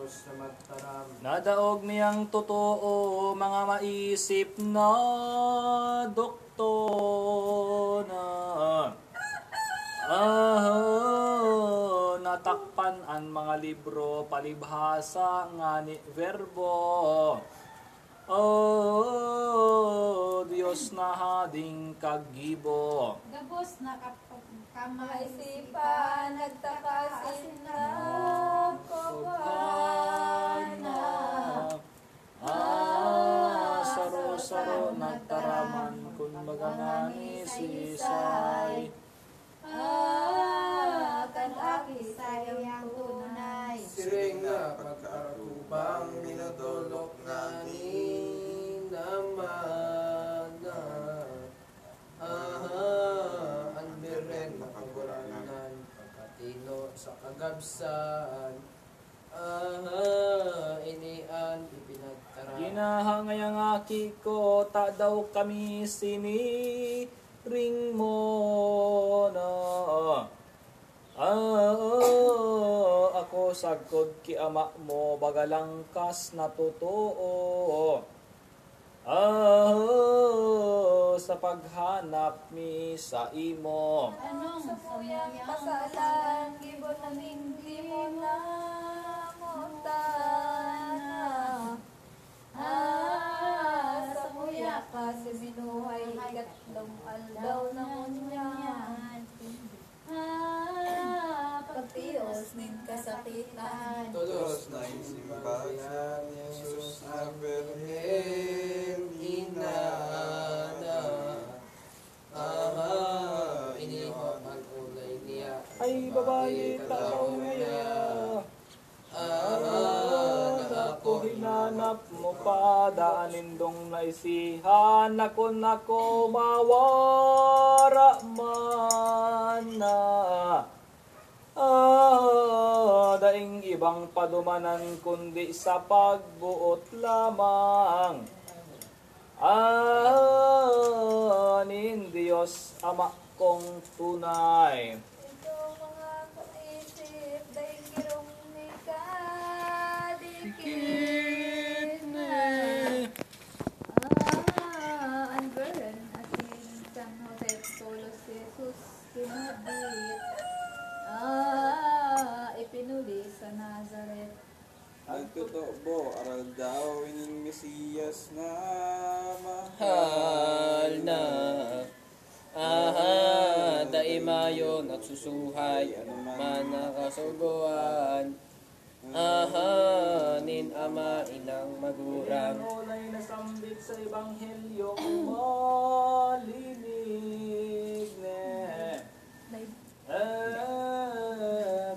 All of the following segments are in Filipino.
Diyos na magtaram. Nadaog niyang totoo mga maisip na doktor na natakpan ang mga libro palibhasa nga ni verbo. Diyos na hading kagibo. Gabos na Maisipan, nagtakasin na kopana. Saro-saro nagtaraman kung magangani sisay. Kan-aki sayang tunay. Siring na pagkakubang minadolok namin naman na. Anbiren na pagkuranan, pagkatino sa kagabsan. Inian ipinagtara. Ginahangayang aki ko, ta daw kami siniring mo na. Ako sagkod ki ama mo, bagalangkas na totoo. Sa paghanap mi sa imo. Anong Sa puyang kasalan, gibon naming di mo na mutana. Sa puya ka si binuhay, katlong aldaw na munyan. Pagtios nin kasakitan. Todos na isimbayan ni Jesus ang Berhen inana. Iniho ang ulay niya. Ay babae tao niya. Ako hinanap mo pa, daanin dong naisihan. Nako mawara man na. Daing ibang padumanan kundi sa pagbuot lamang. Anin Diyos Ama kong tunay. Ito mga kaisip, dahil girong ni kadikit na. Anveran, asin San Jose, Solos, Jesus, kinabit. Ipinuli sa Nazareth. Ang totoo, aral daw ining Mesiyas na Mahal na daimayon at susuhay man nakasuguan. Nin ama inang magurang. Ulay na sambit sa ebanghelyong malinig ne.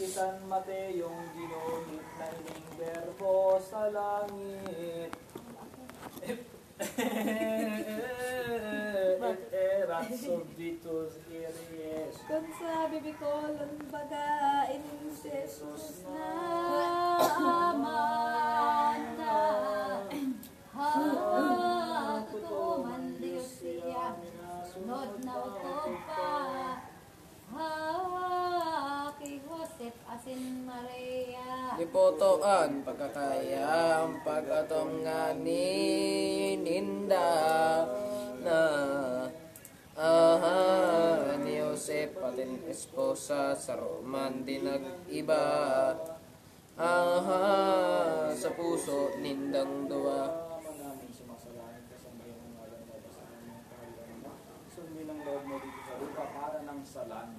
Kitan Mateyong ginuhit na ining verbo sa langit. Erat subditus iris. Kung sa bibikolon baga, ining si Jesus na aman na. Totoo man Diyos siya, sunod na uto pa. Kay Joseph asin Maria. Lipotoan pagkakaya ang pag-atom nga nininda na ni Joseph patin esposa sa Roman dinag-iba sa puso nindang duwa. Namin sumasalahin ka sa mayroong ngalan na sa aming kahalaman. Sundin ang loob mo dito sa lupa para ng salan.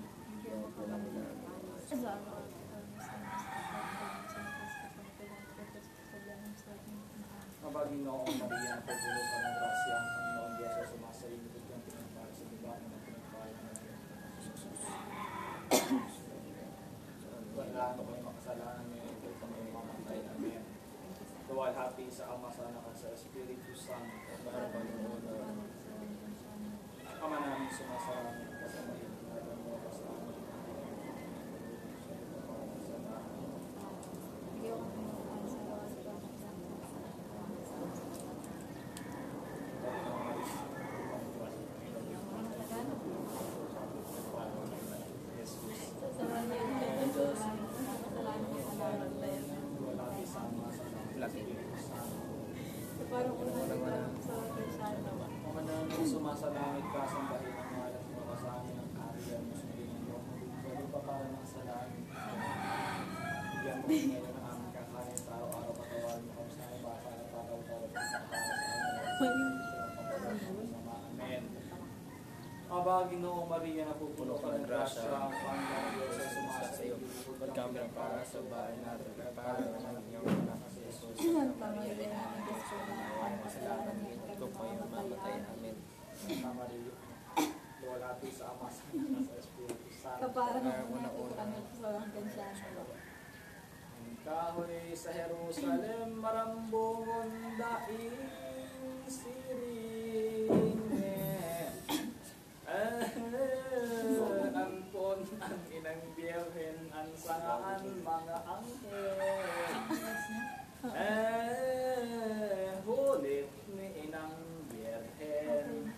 Mabaging noong Maria na pagbulo ka ng grasya, ang Panginoon Diyos ay sumasayin ito kang pinagpara sa dibahan ng pinagpara ng wala ko may makasalanan niyo, ito kami mamatay. Amen. Luwalhati sa Ama, sa Anak, at sa Espiritu Santo. Bahal pa noon. Ama namin sumasalamin ka sa mayroong ngalan mo sa amin. Luwalhati sa Ama, unang sa Sana. Mananong sumasalangit ka, sambahin ang ngalan mo, kasamin ang kaharian mo, sundin ang iyong magiging pa para ng sa langit. Bigyan mo ngayon ang aming kakanin sa araw-araw, patawarin mo kami sa aming basa at pataw-taw at Amen. Aba, Ginoong Maria, napupuno ka ng grasya, ang Panginoon Diyos ay sumasa iyo. Huwag kami ang para sa bahay natin, at para ng iyong anak si Jesus. Pamilya namin gusto na Kasalanan dito ko po yung mamatay. Amen. Santa Maria, luwalhati sa Ama, sa Anak, sa Espiritu Santo. Kaparang ako natin kami sa hanggang Sana. Kahoy sa Jerusalem, marambungon daing siring. Ampon ang inang biyerhen, ang sangaan mga anghel. Hulit ni inang biyerhen.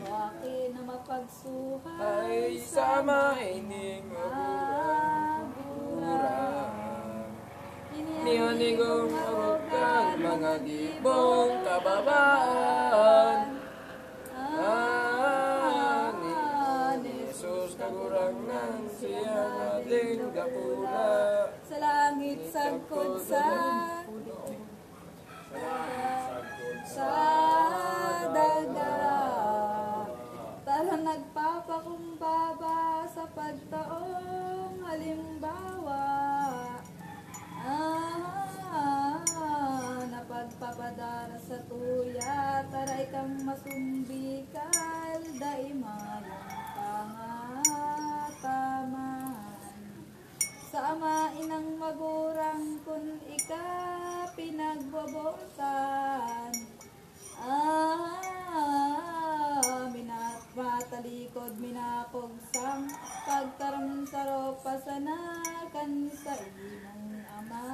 O akin na mapagsuhay Ay sama ining agurang Niyonigong arugan mga gibong kababaan Ni Jesus kagurangan siya nating gapula sa langit sagkod sa daga. Tara nagpapakumbaba sa pagtaong halimbawa. Napagpapadara sa tuya, taray kang masumbikal, daimayang pangataman. Sa ama inang magurang kun ika pinagbobotan. Minatalikod minapogsang pagkaram sa ropa sanakan sa imong ama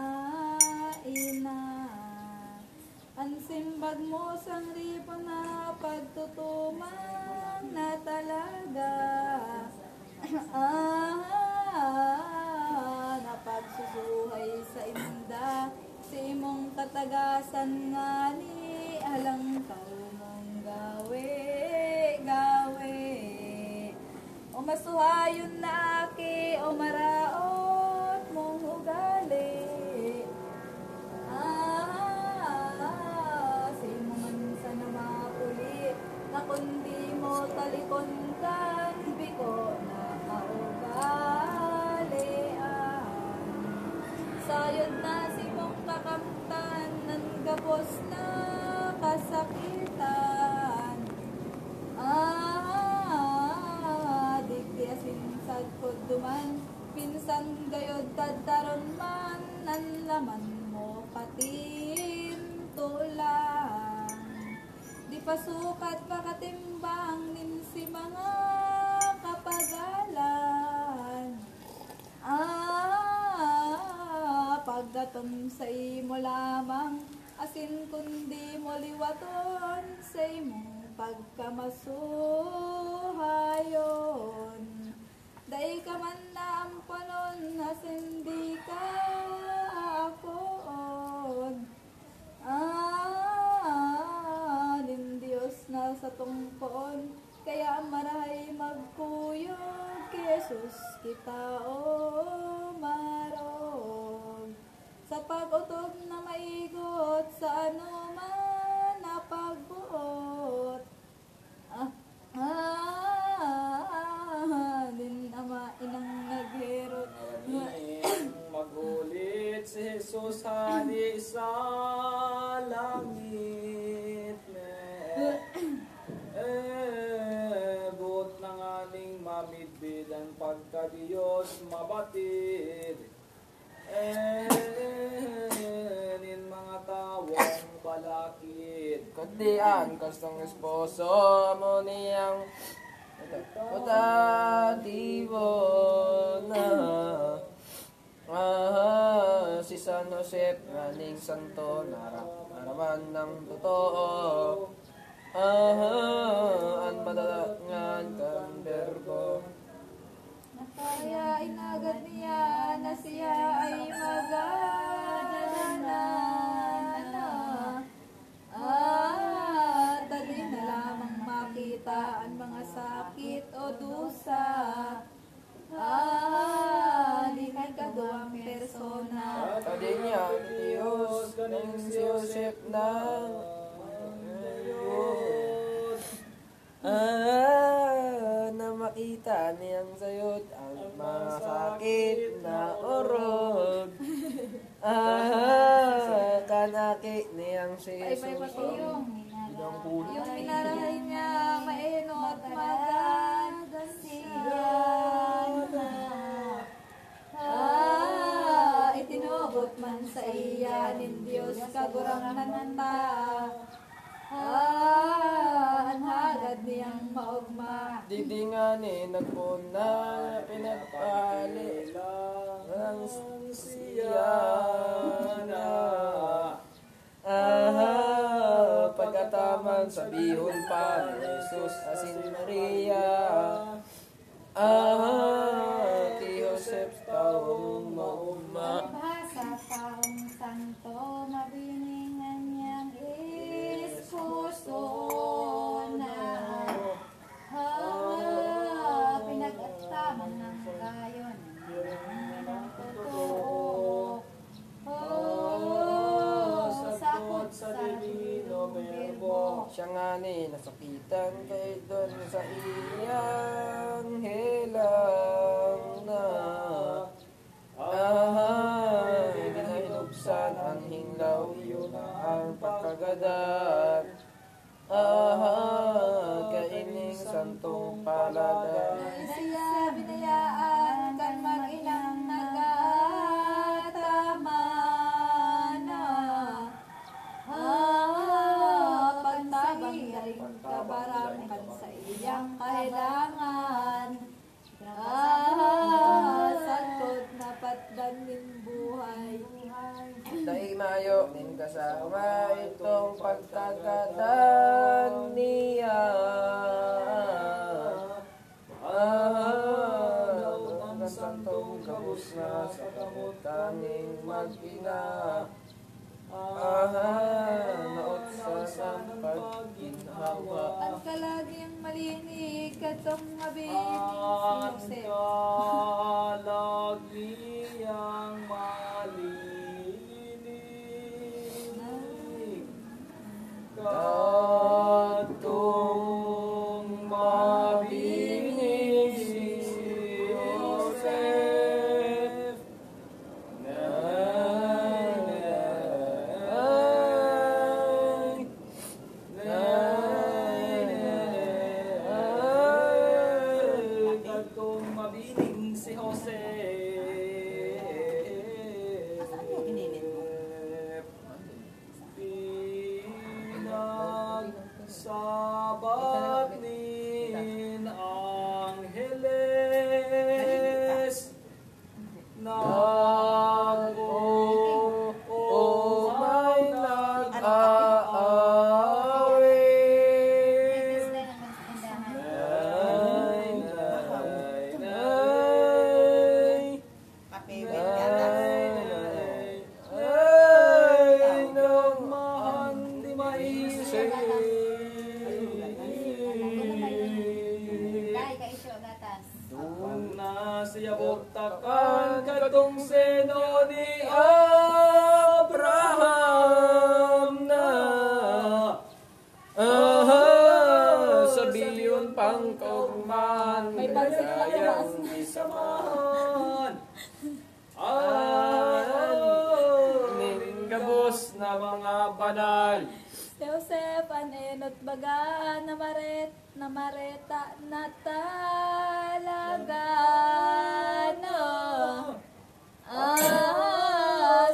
ina. Ansimbag mo sang ripo na pagtutuman na talaga. Napagsusuhay sa inda si imong katagasan nga ni alang mong gawe. O masuhayon na aki o maraot mong ugali. Simo man sa namapuli na kundi mo talikon kan biko na kaugalian. Sayod na simong kakamtan ng gapos na kasakitan. Digdi asin sagkod duman, pinsan gayod tadaron man, nan laman mo patintulang. Di pasukat pakatimbang nin si mga kapagalan. Pagdaton sa imo lamang, asin kundi mo liwaton sa imong pagkamasuhayon. Dahil ka man na ang panon, asin di ka akoon. Din Diyos na sa tungpoon, kaya marahay magkuyog, Jesus kita o marong. Sa pag-utob na maigot, sa ano man na pagbuot. Din ama inang nagherot. Magulit si Jesus hali sa langit. Buot ng aning mamidbid ang pagka-Diyos mabatid. Nin mga tawang balakid. Kundian kastong esposo mo niyang utatibo na si San Jose maning santo naraman ng totoo an madadangan kang berbo Kaya inagad niya na siya ay magdadana. Diyos kaning si Joseph na na makita niyang sayot ang masakit na orog. Kanaki niyang si Jesus. Yung minarahay niya, mainot, maganda siya na. Itinubot man sa iya nin Diyos kagurangan ta. Ang hagad niyang maugma. Didingani nagpuna pinagpali ang siya na. Pagkataman sa bihon pa ni Jesus asin Maria. Ti Joseph taong maugma. Sa taong santo, mabiningan niyang iskuso na. Pinag-ataman ng gayon, ng totoo. Sakot sa divino verbo. Siya nga ni nasakitan kay doon sa iyang helang na. Ginahilubsan ang hinglaw, yun ang pagkagadat. Kaining santong palada. Siya binayaan kan mag-inang nagatama na. Pagtabang na rin kabarampan sa iyang kailangan. Sangkot na patdan din buhay. Dahil mayo ning kasama itong pagkagadan niya. Ang santong kabus na sa kamot kaming mag-ina. Naot sa pagginhawa. Ang kalagyang malinig katong mabining si Jose. Kalagyang malinig katong mabining si Joseph. Katong mabining si Joseph. Pinagsabat nin Angeles nag-umay nag-aawit. Doon na siya buktakan katong seno ni Abraham na. Sabiyon pang kaugman, May pansin na kayang labas. isaman. Ninggabos na mga banal. Joseph, anenot baga namareta na talaga no.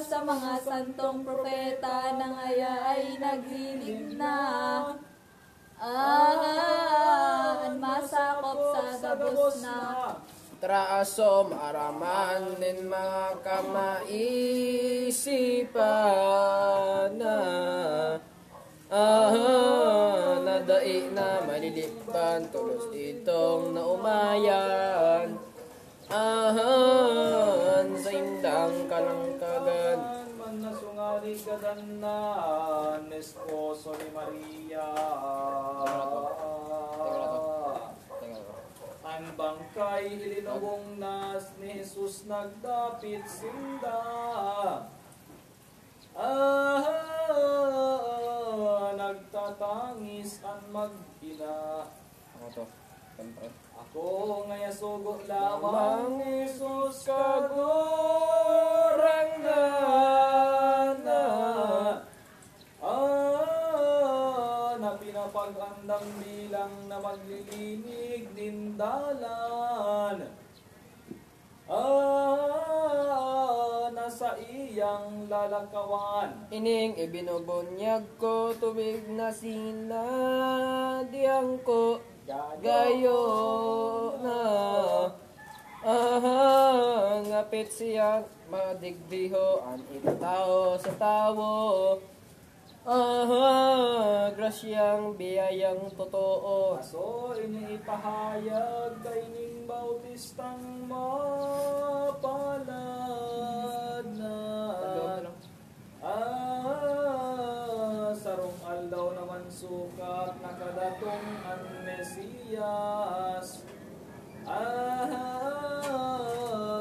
Sa mga santong propeta ng aya ay naghilig na. Masakop sa gabos na. Traasom araman nin mga kamaisipan na. Nadai na malilipkan tulos itong naumayan. Sa indang kalangkagan. Man nasungali kadanan esposo ni Maria. Ang bangkay hilinugong nas ni Jesus nagdapit sinda. Nagtatangis ang mag-ina. Ano to? Kanta. Ako ngaya sugo lamang Isus kagurang na na pinapag-andam bilang na maglilinig nindalan nasa iyang lalakawan. Ining ibinubunyag ko, tubig na sinadiyang ko, gayo na. Ngapit siya madigdiho ang itao sa tawo. Grasyang biyayang totoo. Aso iniipahayag kay ning bautistang mapalad na. Sarong aldaw naman sukat nakadatong ang Mesiyas.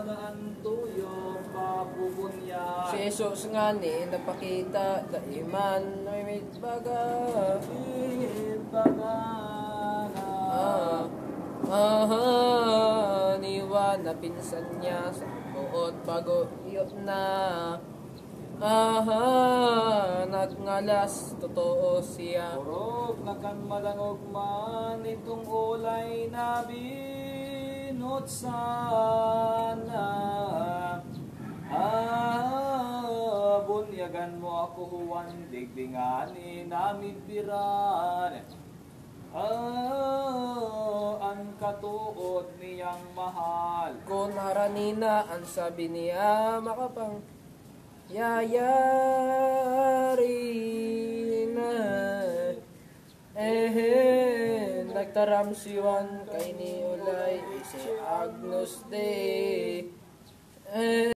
Naantuyo papupunya. Si Jesus nga ni napakita, daiman may baga. Niwa na pinsan niya sa buot bago iyot na. Nagngalas, totoo siya. Orog na kan madangog man itong ulay na binot sana. Bunyagan mo ako huwan, digdingani namid biran. Ang katuod niyang mahal. Kung haranina ang sabi niya makapang yayari na. Nagtaram siwan kay ni Ulay si Agnus Dei.